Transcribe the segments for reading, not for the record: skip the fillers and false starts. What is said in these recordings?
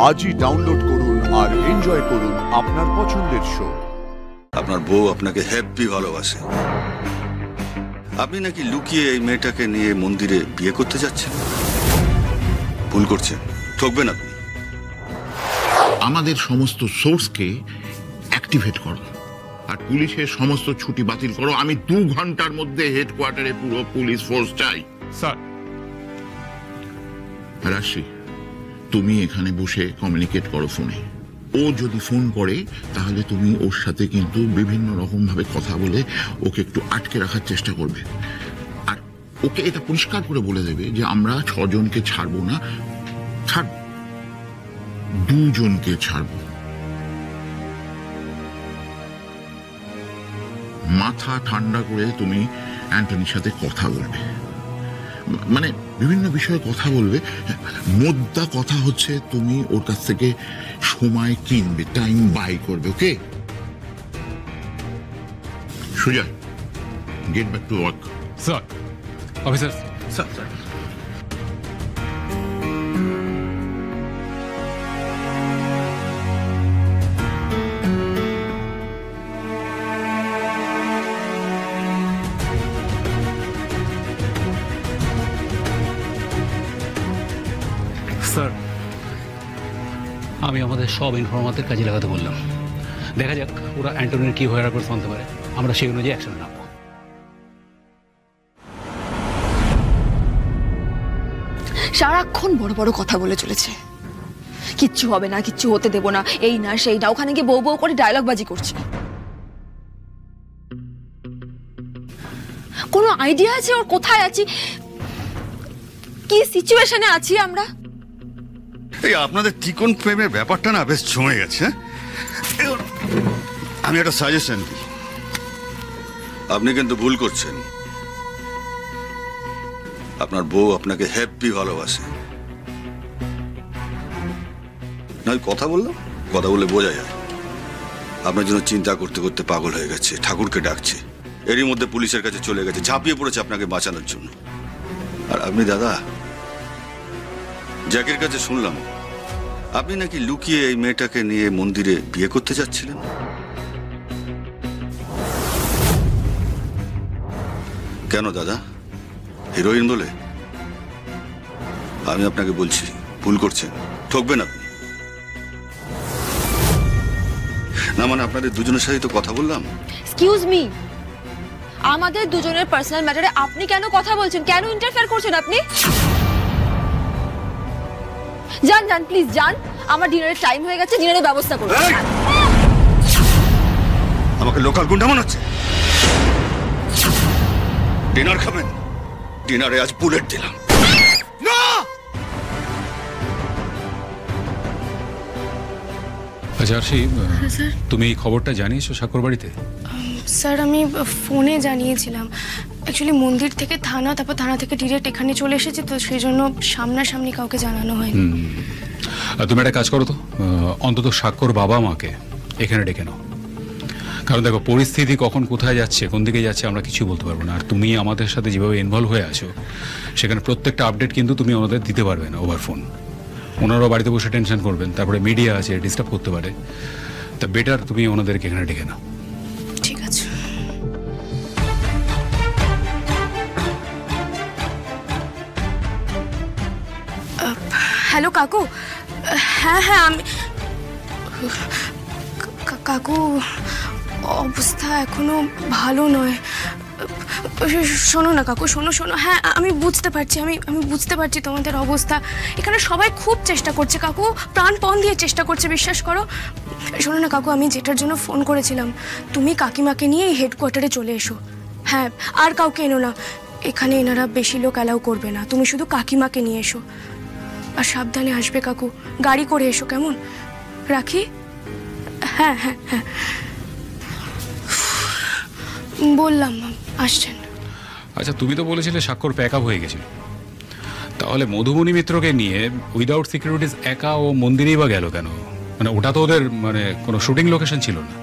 আজই ডাউনলোড করুন আর এনজয় করুন আপনার পছন্দের শো। আপনার বউ আপনাকে হ্যাপি ভালোবাসে। আপনি নাকি লুকিয়ে এই মেয়েটাকে নিয়ে মন্দিরে বিয়ে করতে যাচ্ছেন। ভুল করছেন, ঠকবেন আপনি। আমাদের সমস্ত সোর্সকে অ্যাক্টিভেট করো আর পুলিশের সমস্ত ছুটি বাতিল করো। আমি 2 ঘন্টার মধ্যে হেডকোয়ার্টারে পুরো পুলিশ ফোর্স চাই। স্যার। রাশি, তুমি এখানে বসে কমিউনিকেট করো ফোনে। ও যদি ফোন করে তাহলে তুমি ওর সাথে কিন্তু বিভিন্ন রকম ভাবে কথা বলে ওকে একটু আটকে রাখার চেষ্টা করবে। আর ওকে এটা পরিষ্কার করে বলে দেবে যে আমরা 6 জনকে ছাড়বো না, ছাড়ব 2 জনকে ছাড়বো। মাথা ঠান্ডা করে তুমি অ্যান্টনির সাথে কথা বলবে, মানে বিভিন্ন বিষয়ে কথা বলবে। মোদ্দা কথা হচ্ছে তুমি ওর কাছ থেকে সময় কিনবে, টাইম বাই করবে। Okay Sujoy, get back to work. Sir. Officer. Sir. Sir, আমি আমাদের সব ইনফরমারদের কাজে লাগাতে বললাম। দেখা যাক ওরা অ্যান্টনির কি হয়ে রাখবে শুনতে পারে, আমরা সেই অনুযায়ী অ্যাকশন নেবো। সারাক্ষণ বড় বড় কথা বলে চলেছে, কিচ্ছু হবে না, কিচ্ছু হতে দেব না, এই না সেই না। ওখানে গিয়ে বউ বউ করে ডায়লগ বাজি করছে। কোনো আইডিয়া আছে ওর কোথায় আছি, কি সিচুয়েশনে আছি আমরা? এই আপনাদের ত্রিকোণ প্রেমের ব্যাপারটা না বেশ জমে গেছে। আমি একটা সাজেশন দিই, আপনি কিন্তু ভুল করছেন। আপনার বউ আপনাকে হ্যাপি ভালোবাসে। না কথা বললাম, কথা বলে বোঝা যায় আপনার জন্য চিন্তা করতে করতে পাগল হয়ে গেছে, ঠাকুরকে ডাকছে। এরই মধ্যে পুলিশের কাছে চলে গেছে, ঝাঁপিয়ে পড়েছে আপনাকে বাঁচানোর জন্য। আর আপনি দাদা, জ্যাকের কাছে শুনলাম আপনি নাকি লুকিয়ে এই মেয়েটাকে নিয়ে মন্দিরে বিয়ে করতে যাচ্ছিলেন। কেন দাদা, হিরোইন বলে? আমি আপনাকে বলছি ভুল করছেন, ঠকবেন আপনি। না মানে আপনাদের দুজনের সাথে তো কথা বললাম। এক্সকিউজ মি, আমাদের দুজনের পার্সোনাল ম্যাটারে আপনি কেন কথা বলছেন? কেন ইন্টারফেয়ার করছেন আপনি? যান যান প্লিজ যান, আমার ডিনারের টাইম হয়ে গেছে, ডিনারের ব্যবস্থা করুন। আমাকে লোকাল গুন্ডা মনে হচ্ছে? ডিনার খাবেন? ডিনারে আজ বুলেট দিলাম। আচ্ছা আরশি, তুমি এই খবরটা জানিয়েছো সাক্ষর বাড়িতে? স্যার আমি ফোনে জানিয়েছিলাম। অ্যাকচুয়ালি মন্দির থেকে থানা, তারপর থানা থেকে ডিরেক্ট এখানে চলে এসেছে, তো সেই জন্য সামনাসামনি কাউকে জানানো হয়নি। তুমি একটা কাজ করো তো, অন্তত সাক্ষর বাবা মাকে এখানে ডেকে নাও। কারণ দেখো, পরিস্থিতি কখন কোথায় যাচ্ছে, কোন দিকে যাচ্ছে আমরা কিছু বলতে পারবো না। আর তুমি আমাদের সাথে যেভাবে ইনভলভ হয়ে আছো, সেখানে প্রত্যেকটা আপডেট কিন্তু তুমি আমাদের দিতে পারবে না ওভার ফোন। ওনারাও বাড়িতে বসে টেনশন করবেন, তারপরে মিডিয়া আছে, ডিস্টার্ব করতে পারে। তা বেটার তুমি ওনাদেরকে এখানে ডেকে নাও। ঠিক আছে। হ্যালো কাকু। হ্যাঁ হ্যাঁ আমি কাকু, অবস্থা এখনো ভালো নয়। শোনো না কাকু, শোনো শোনো। হ্যাঁ আমি বুঝতে পারছি, আমি বুঝতে পারছি তোমাদের অবস্থা। এখানে সবাই খুব চেষ্টা করছে কাকু, প্রাণপণ দিয়ে চেষ্টা করছে, বিশ্বাস করো। শোনো না কাকু, আমি যেটার জন্য ফোন করেছিলাম, তুমি কাকিমাকে নিয়ে এই হেডকোয়ার্টারে চলে এসো। হ্যাঁ, আর কাউকে এনো না, এখানে এনারা বেশি লোক অ্যালাউ করবে না। তুমি শুধু কাকিমাকে নিয়ে এসো, আর সাবধানে আসবে কাকু, গাড়ি করে এসো, কেমন? রাখি। হ্যাঁ হ্যাঁ হ্যাঁ বললাম, আসছেন। আচ্ছা, তুমি তো বলেছিলে স্বাক্ষর প্যাক আপ হয়ে গেছিল, তাহলে মধুমণি মিত্রকে নিয়ে উইদাউট সিকিউরিটিজ একা ও মন্দিরেই বা গেল কেন? মানে ওটা তো ওদের মানে কোনো শুটিং লোকেশন ছিল না,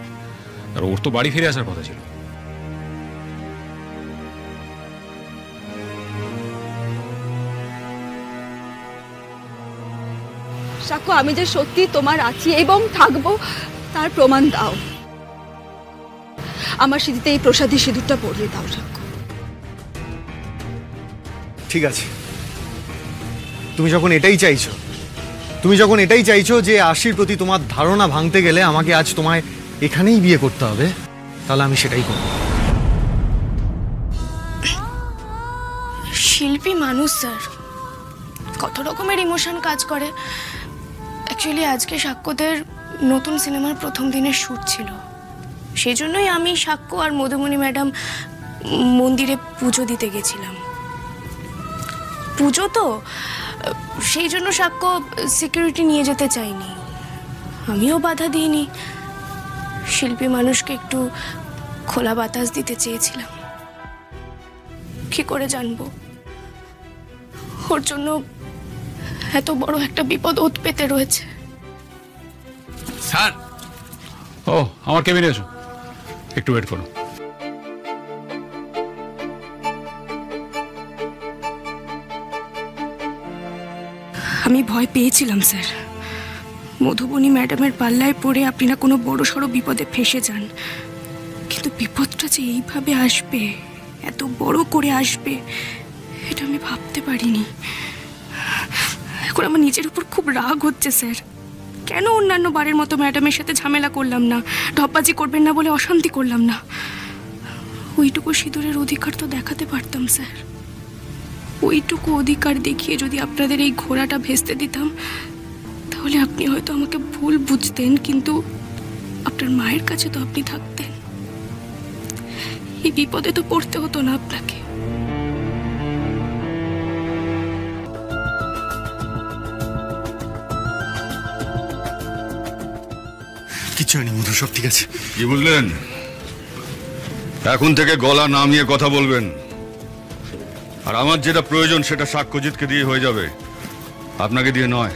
আর ওর তো বাড়ি ফিরে আসার কথা ছিল। সাক্ষ্য আমি যে সত্যি তোমার আছি এবং থাকবো তার প্রমাণ দাও। আমার সিঁথিতে এই প্রসাদী সিঁদুরটা পরিয়ে দাও সাক্ষ্য। ঠিক আছে, তুমি যখন এটাই চাইছো যে আশির প্রতি তোমার ধারণা ভাঙতে গেলে আমাকে আজ তোমায় এখানেই বিয়ে করতে হবে, তাহলে আমি সেটাই করব। শিল্পী মানুষ স্যার, কত রকমের ইমোশন কাজ করে। অ্যাকচুয়ালি আজকে সাক্ষ্যদের নতুন সিনেমার প্রথম দিনের শ্যুট ছিল, সেই জন্যই আমি সাক্ষ্য আর মধুমণি ম্যাডাম মন্দিরে পুজো দিতে গেছিলাম। পুজো তো, সেই জন্য সাক্ষ্য সিকিউরিটি নিয়ে যেতে চাইনি, আমিও বাধা দিইনি। শিল্পী মানুষকে একটু খোলা বাতাস দিতে চেয়েছিলাম। কি করে জানবো ওর জন্য এত বড় একটা বিপদ ওত পেতে রয়েছে? স্যার, ও আমার কেবিনে এসো, একটু ওয়েট করো। আমি ভয় পেয়েছিলাম স্যার, মধুবনী ম্যাডামের পাল্লায় পড়ে আপনি না কোনো বড় সড়ো বিপদে ফেসে যান, কিন্তু বিপদটা যে এইভাবে আসবে, এত বড় করে আসবে, এটা আমি ভাবতে পারিনি। এখন আমার নিজের উপর খুব রাগ হচ্ছে স্যার। কেন অন্যান্য বারের মতো ম্যাডামের সাথে ঝামেলা করলাম না, ঢপবাজি করবেন না বলে অশান্তি করলাম না। ওইটুকু সিঁদুরের অধিকার তো দেখাতে পারতাম স্যার। ওইটুকু অধিকার দেখিয়ে যদি আপনাদের এই ঘোড়াটা ভেস্তে দিতাম, তাহলে আপনি হয়তো আমাকে ভুল বুঝতেন, কিন্তু আপনার মায়ের কাছে তো আপনি থাকতেন। এই বিপদে তো পড়তে হতো না আপনাকে। কিচ্ছু হয়নি মধু, সব ঠিক আছে। কি বুঝলেন? এখন থেকে গলা নামিয়ে কথা বলবেন, আর আমার যেটা প্রয়োজন সেটা সাক্ষ্যজিৎকে দিয়ে হয়ে যাবে, আপনাকে দিয়ে নয়।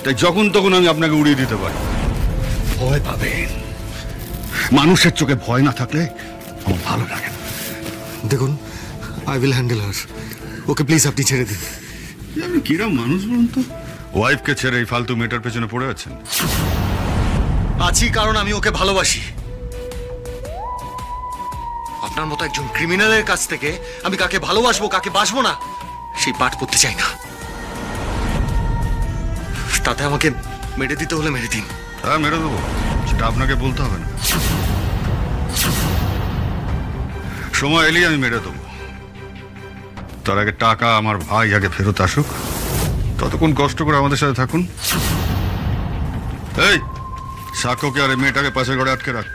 তাই যখন তখন আমি আপনাকে উড়িয়ে দিতে পারি। ভয় পাবেন, মানুষের চোখে ভয় না থাকলে আমার ভালো লাগে না। দেখুন, I will handle her, okay please আপনি ছেড়ে দিন। আপনি কিরম মানুষ বলুন তো? ওয়াইফকে ছেড়ে এই ফালতু মেয়েটার পেছনে পড়ে আছেন। আছি কারণ আমি ওকে ভালোবাসি। আপনার মতো একজন ক্রিমিনালের কাছ থেকে আমি কাকে ভালোবাসবো কাকে বাসবো না সেই পাঠ পড়তে চাই না। তাতে আমাকে মেরে দিতে হলে মেরে দিন। হ্যাঁ, মেরে দেবো, সেটা আপনাকে বলতে হবে না। সময় এলেই আমি মেরে দেবো। তার আগে টাকা আমার ভাই আগে ফেরত আসুক, ততক্ষণ কষ্ট করে আমাদের সাথে থাকুন। এই সাক্ষ্যকে আর এই মেয়েটাকে পাশের ঘরে আটকে রাখ।